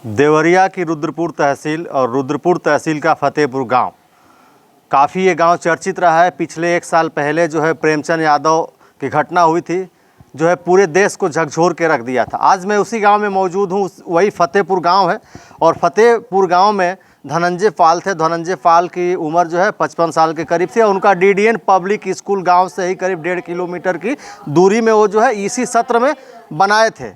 देवरिया की रुद्रपुर तहसील और रुद्रपुर तहसील का फतेहपुर गांव, काफ़ी ये गांव चर्चित रहा है। पिछले 1 साल पहले जो है प्रेमचंद यादव की घटना हुई थी, जो है पूरे देश को झकझोर के रख दिया था। आज मैं उसी गांव में मौजूद हूँ, वही फतेहपुर गांव है। और फतेहपुर गांव में धनंजय पाल थे। धनंजय पाल की उम्र जो है 55 साल के करीब थी। उनका डीडीएन पब्लिक स्कूल गाँव से ही करीब 1.5 किलोमीटर की दूरी में वो जो है इसी सत्र में बनाए थे।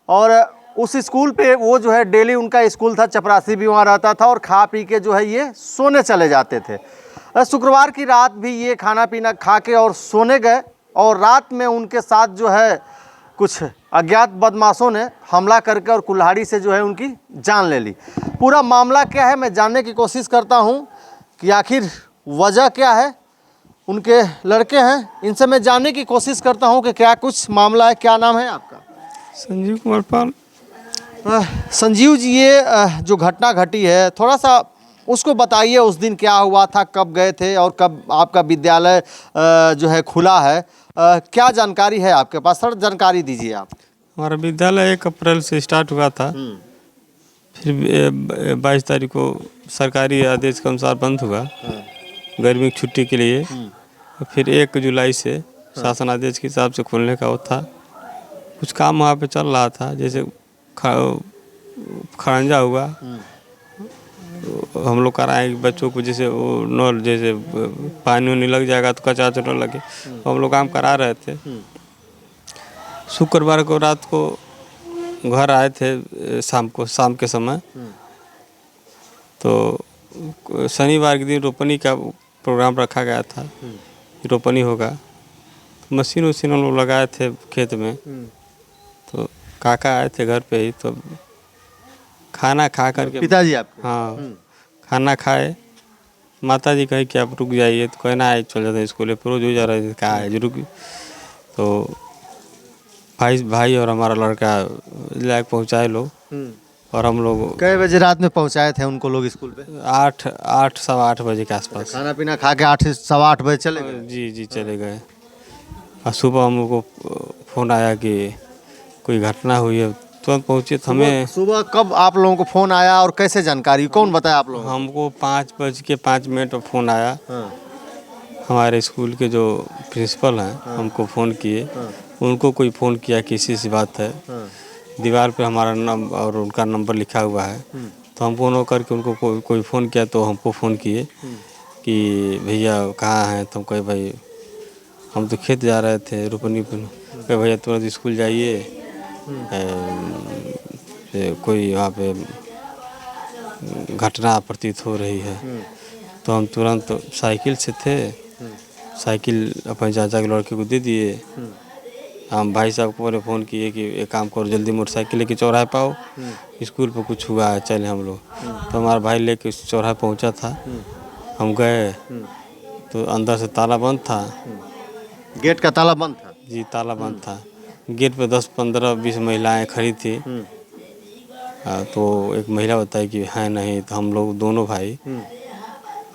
और उस स्कूल पे वो जो है डेली उनका स्कूल था, चपरासी भी वहाँ रहता था और खा पी के जो है ये सोने चले जाते थे। शुक्रवार की रात भी ये खाना पीना खा के और सोने गए और रात में उनके साथ जो है कुछ अज्ञात बदमाशों ने हमला करके और कुल्हाड़ी से जो है उनकी जान ले ली। पूरा मामला क्या है मैं जानने की कोशिश करता हूँ कि आखिर वजह क्या है। उनके लड़के हैं, इनसे मैं जानने की कोशिश करता हूँ कि क्या कुछ मामला है। क्या नाम है आपका? संजीव कुमार पाल। संजीव जी, ये जो घटना घटी है थोड़ा सा उसको बताइए। उस दिन क्या हुआ था, कब गए थे और कब आपका विद्यालय जो है खुला है? क्या जानकारी है आपके पास? सर जानकारी दीजिए आप। हमारा विद्यालय 1 अप्रैल से स्टार्ट हुआ था, फिर 22 तारीख को सरकारी आदेश के अनुसार बंद हुआ गर्मी की छुट्टी के लिए। फिर 1 जुलाई से शासन आदेश के हिसाब से खोलने का वो था। कुछ काम वहाँ पे चल रहा था, जैसे खड़ंजा हुआ, हम लोग कराएँ बच्चों को, जैसे वो नल जैसे पानी वानी लग जाएगा तो कचरा न लगे, हम लोग काम करा रहे थे। शुक्रवार को रात को घर आए थे, शाम के समय। तो शनिवार के दिन रोपनी का प्रोग्राम रखा गया था, रोपनी होगा। मशीन वशीन हम लोग लगाए थे खेत में। तो काका आए थे घर पे ही, तो खाना खा करके पिताजी आपके? हाँ, खाना खाए। माता जी कही कि आप रुक जाइए, तो कहना है चल जाते हैं स्कूल। फिर रोज हो जा रहे थे, कहा है रुक। तो भाई और हमारा लड़का लायक पहुँचाए लोग। और हम लोग कई बजे रात में पहुंचाए थे उनको लोग स्कूल पे? 8 सवा 8 बजे के आसपास। खाना पीना खा के 8 सवा 8 बजे चले गए? जी चले गए। और सुबह हम लोग को फ़ोन आया कि कोई घटना हुई है। तुरंत पहुँचे तो हमें। सुबह कब आप लोगों को फोन आया और कैसे जानकारी, कौन बताया आप लोगों को? हमको 5:05 पर फ़ोन आया। हमारे स्कूल के जो प्रिंसिपल हैं हमको फ़ोन किए। उनको कोई फ़ोन किया किसी से बात है, दीवार पे हमारा नाम और उनका नंबर लिखा हुआ है। तो हम फ़ोन करके उनको कोई फ़ोन किया, तो हमको फ़ोन किए कि भैया कहाँ हैं? तो हम कहे भाई हम तो खेत जा रहे थे रोपनी पर। कहे भैया तुरंत स्कूल जाइए, कोई वहाँ पे घटना प्रतीत हो रही है। तो हम तुरंत साइकिल से थे, साइकिल अपने चाचा के लड़के को दे दिए। हम भाई साहब को फ़ोन किए कि एक काम करो, जल्दी मोटरसाइकिल लेके चौराहे पाओ, स्कूल पर कुछ हुआ है, चले हम लोग। तो हमारा भाई लेके चौराहे पहुंचा था। हम गए तो अंदर से ताला बंद था। गेट का ताला बंद था? जी ताला बंद था। गेट पे 10, 15, 20 महिलाएं खड़ी थी। तो एक महिला बताई कि है नहीं। तो हम लोग दोनों भाई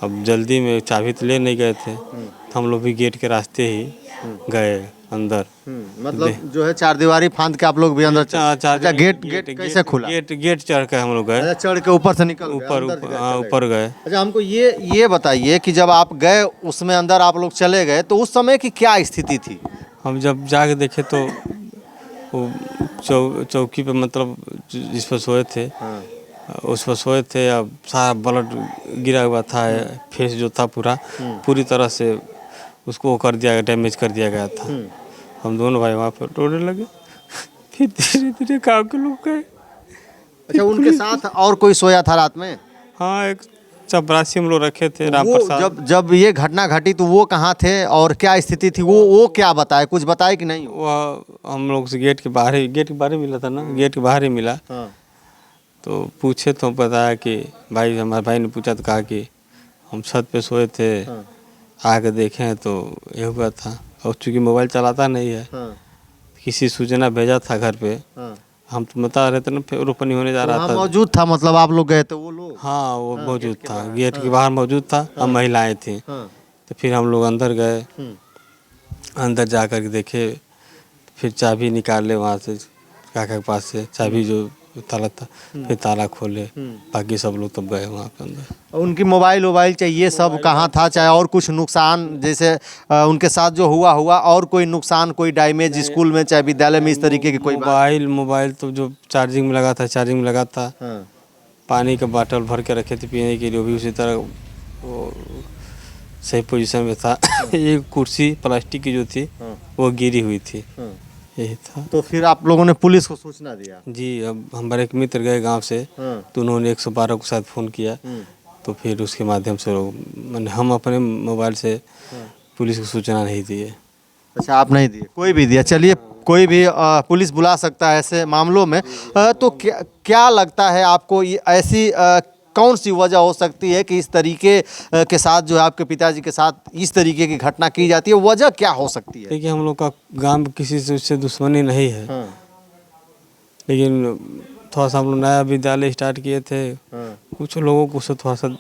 अब जल्दी में चाबी तो ले नहीं गए थे, तो हम लोग भी गेट के रास्ते ही गए अंदर। मतलब जो है चारदीवारी फांद के आप लोग भी अंदर अच्छा, गेट कैसे खुला? गेट चढ़ के हम लोग गए। अच्छा, चढ़ के ऊपर से निकल ऊपर गए। अच्छा, हमको ये बताइए कि जब आप गए उसमें अंदर आप लोग चले गए, तो उस समय की क्या स्थिति थी? हम जब जाके देखे तो वो चौकी पे, मतलब जिस पर सोए थे उस पर सोए थे। अब सारा ब्लड गिरा हुआ था, फेस जो था पूरी तरह से उसको कर दिया गया, डैमेज कर दिया गया था। हम दोनों भाई वहाँ पर रोने लगे। फिर धीरे धीरे गाँव के लोग गए। अच्छा, उनके साथ और कोई सोया था रात में? हाँ, एक चपरासी हम लोग रखे थे, राम वो प्रसाद। जब ये घटना घटी तो वो कहाँ थे और क्या स्थिति थी? वो क्या बताए, कुछ बताए कि नहीं? वो हम लोग से गेट के बाहर ही मिला था ना, गेट के बाहर ही मिला। तो पूछे तो बताया कि भाई, हमारे भाई ने पूछा तो कहा कि हम छत पे सोए थे, आके देखें तो ये हुआ था। और चूँकि मोबाइल चलाता नहीं है, किसी सूचना भेजा था घर पे। हम तो बता रहे थे ना, रोपनी होने जा रहा था। मौजूद था, मतलब आप लोग गए थे? वो लोग? हाँ, वो मौजूद था, गेट के बाहर मौजूद था। हम महिलाएं थी। तो फिर हम लोग अंदर गए। अंदर जा कर के देखे, फिर चाबी निकाले वहाँ से काका के पास से, चाबी जो ताला था, फिर ताला खोले, बाकी सब लोग तब गए वहाँ पे अंदर। उनकी मोबाइल चाहिए सब कहाँ था, चाहे और कुछ नुकसान जैसे उनके साथ जो हुआ और कोई नुकसान, कोई डैमेज स्कूल में चाहे विद्यालय में इस तरीके की कोई बात? मोबाइल तो जो चार्जिंग में लगा था, हाँ। पानी का बाटल भर के रखे थे पीने के लिए, वो भी उसी तरह वो सही पोजीशन में था। एक कुर्सी प्लास्टिक की जो थी वो गिरी हुई थी, यही था। तो फिर आप लोगों ने पुलिस को सूचना दिया? जी, अब हमारे एक मित्र गए गांव से, तो उन्होंने 112 को साथ फ़ोन किया, तो फिर उसके माध्यम से मैंने हम अपने मोबाइल से पुलिस को सूचना नहीं दिए। अच्छा, आप नहीं दिए? कोई भी दिया? चलिए, कोई भी पुलिस बुला सकता है ऐसे मामलों में। तो क्या लगता है आपको, ये ऐसी कौन सी वजह हो सकती है कि इस तरीके के साथ जो है आपके पिताजी के साथ इस तरीके की घटना की जाती है? वजह क्या हो सकती है? देखिए, हम लोग का गांव में किसी से उससे दुश्मनी नहीं है, लेकिन थोड़ा सा हम लोग नया विद्यालय स्टार्ट किए थे, कुछ लोगों को उससे थोड़ा सा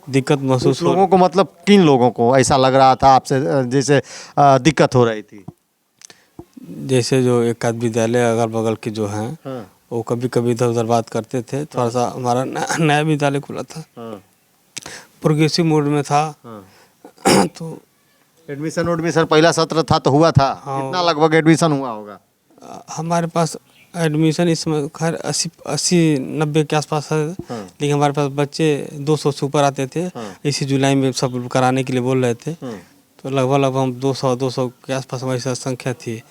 दिक्कत महसूस हो। लोगों को मतलब किन लोगों को ऐसा लग रहा था आपसे जैसे दिक्कत हो रही थी? जैसे जो एक आध विद्यालय अगल बगल के जो हैं, वो कभी कभी इधर उधर बात करते थे। थोड़ा सा हमारा नया विद्यालय खुला था, प्रोग्रेसिव मोड में था, तो एडमिशन पहला सत्र था तो हुआ था। कितना लगभग एडमिशन हुआ होगा? हमारे पास एडमिशन इस समय खैर 80-90 के आसपास है, लेकिन हमारे पास बच्चे 200 से ऊपर आते थे। इसी जुलाई में सब कराने के लिए बोल रहे थे, तो लगभग हम 200 के आसपास हमारी संख्या थी।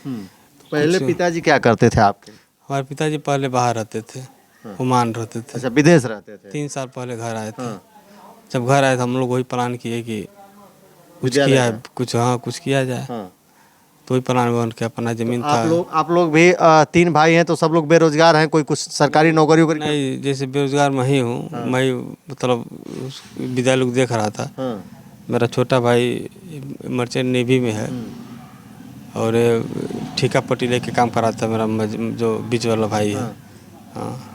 पहले पिताजी क्या करते थे आपके? हमारे पिताजी पहले बाहर रहते थे, ओमान रहते थे। अच्छा, विदेश रहते थे? 3 साल पहले घर आए थे। जब घर आए तो हम लोग वही प्लान किए कि कुछ किया जाए, तो वही प्लान बन के अपना जमीन था। आप लोग भी 3 भाई हैं, तो सब लोग बेरोजगार हैं? कोई कुछ सरकारी नौकरी नहीं, जैसे बेरोजगार मैं ही हूँ। मैं मतलब विद्यालय को देख रहा था। मेरा छोटा भाई मर्चेंट नेवी में है, और ठेका पट्टी लेके काम कराता है मेरा जो बीच वाला भाई है। हाँ।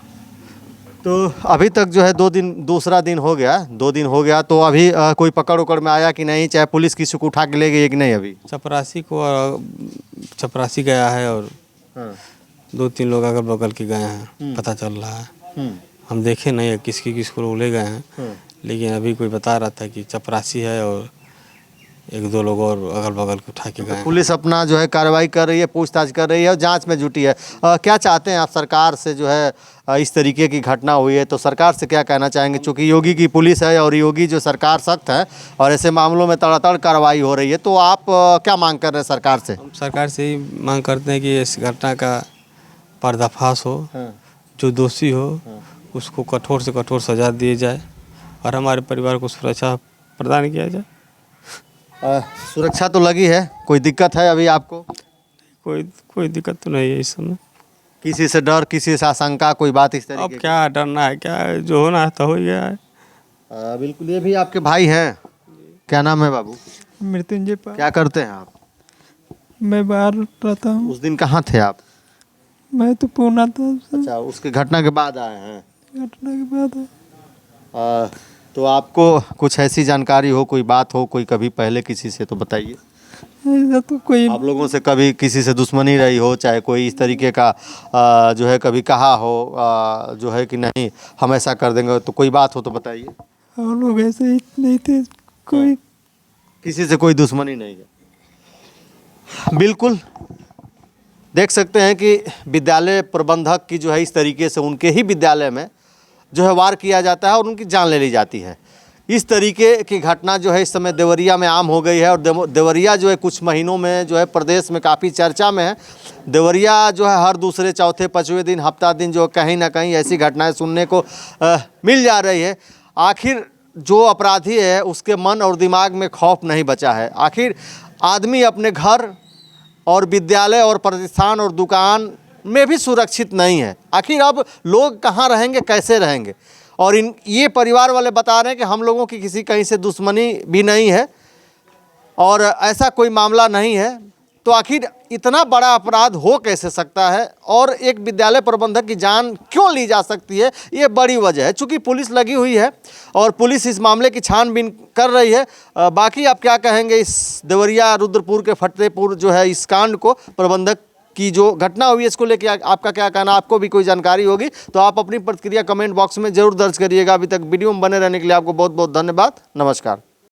तो अभी तक जो है 2 दिन हो गया, तो अभी कोई पकड़ उकड़ में आया कि नहीं? चाहे पुलिस किसी को उठा के ले गई कि नहीं? अभी चपरासी गया है, और 2-3 लोग अगल बगल के गए हैं, पता चल रहा है। हम देखे नहीं है किसको लोग ले गए हैं, लेकिन अभी कोई बता रहा था कि चपरासी है, और 1-2 लोग और अगल बगल को उठा के गए। पुलिस अपना जो है कार्रवाई कर रही है, पूछताछ कर रही है और जांच में जुटी है। क्या चाहते हैं आप सरकार से? जो है इस तरीके की घटना हुई है, तो सरकार से क्या कहना चाहेंगे? चूँकि योगी की पुलिस है और योगी जो सरकार सख्त है और ऐसे मामलों में तड़ातड़ कार्रवाई हो रही है, तो आप क्या मांग कर रहे हैं सरकार से? हम सरकार से ही मांग करते हैं कि इस घटना का पर्दाफाश हो, जो दोषी हो उसको कठोर से कठोर सजा दी जाए, और हमारे परिवार को सुरक्षा प्रदान किया जाए। सुरक्षा तो लगी है, कोई दिक्कत है अभी आपको? कोई दिक्कत तो नहीं है इस समय। किसी से डर, किसी से आशंका, कोई बात इस तरीके? अब क्या डरना है, क्या जो होना है तो हो गया है। बिल्कुल। ये भी आपके भाई हैं? क्या नाम है बाबू? मृत्युंजय। क्या करते हैं आप? मैं बाहर रहता हूँ। उस दिन कहाँ थे आप? मैं तो पूना था। अच्छा, उसके घटना के बाद आए हैं? घटना के बाद तो आपको कुछ ऐसी जानकारी हो, कोई बात हो, कोई कभी पहले किसी से, तो बताइए। ऐसा तो कोई आप लोगों से कभी किसी से दुश्मनी रही हो, चाहे कोई इस तरीके का जो है कभी कहा हो जो है कि नहीं हम ऐसा कर देंगे, तो कोई बात हो तो बताइए। हम लोग ऐसे ही नहीं थे, कोई किसी से कोई दुश्मनी नहीं है। बिल्कुल देख सकते हैं कि विद्यालय प्रबंधक की जो है इस तरीके से उनके ही विद्यालय में जो है वार किया जाता है और उनकी जान ले ली जाती है। इस तरीके की घटना जो है इस समय देवरिया में आम हो गई है, और देवरिया जो है कुछ महीनों में जो है प्रदेश में काफ़ी चर्चा में है। देवरिया जो है हर दूसरे चौथे पाँचवें दिन, हफ्ता दिन जो कहीं ना कहीं ऐसी घटनाएं सुनने को मिल जा रही है। आखिर जो अपराधी है उसके मन और दिमाग में खौफ नहीं बचा है। आखिर आदमी अपने घर और विद्यालय और प्रतिष्ठान और दुकान में भी सुरक्षित नहीं है। आखिर अब लोग कहाँ रहेंगे, कैसे रहेंगे? और ये परिवार वाले बता रहे हैं कि हम लोगों की किसी कहीं से दुश्मनी भी नहीं है और ऐसा कोई मामला नहीं है। तो आखिर इतना बड़ा अपराध हो कैसे सकता है और एक विद्यालय प्रबंधक की जान क्यों ली जा सकती है? ये बड़ी वजह है। चूँकि पुलिस लगी हुई है और पुलिस इस मामले की छानबीन कर रही है। बाकी आप क्या कहेंगे इस देवरिया रुद्रपुर के फतेहपुर जो है इस कांड को प्रबंधक की जो घटना हुई है इसको लेके आपका क्या कहना, आपको भी कोई जानकारी होगी तो आप अपनी प्रतिक्रिया कमेंट बॉक्स में जरूर दर्ज करिएगा। अभी तक वीडियो में बने रहने के लिए आपको बहुत बहुत धन्यवाद। नमस्कार।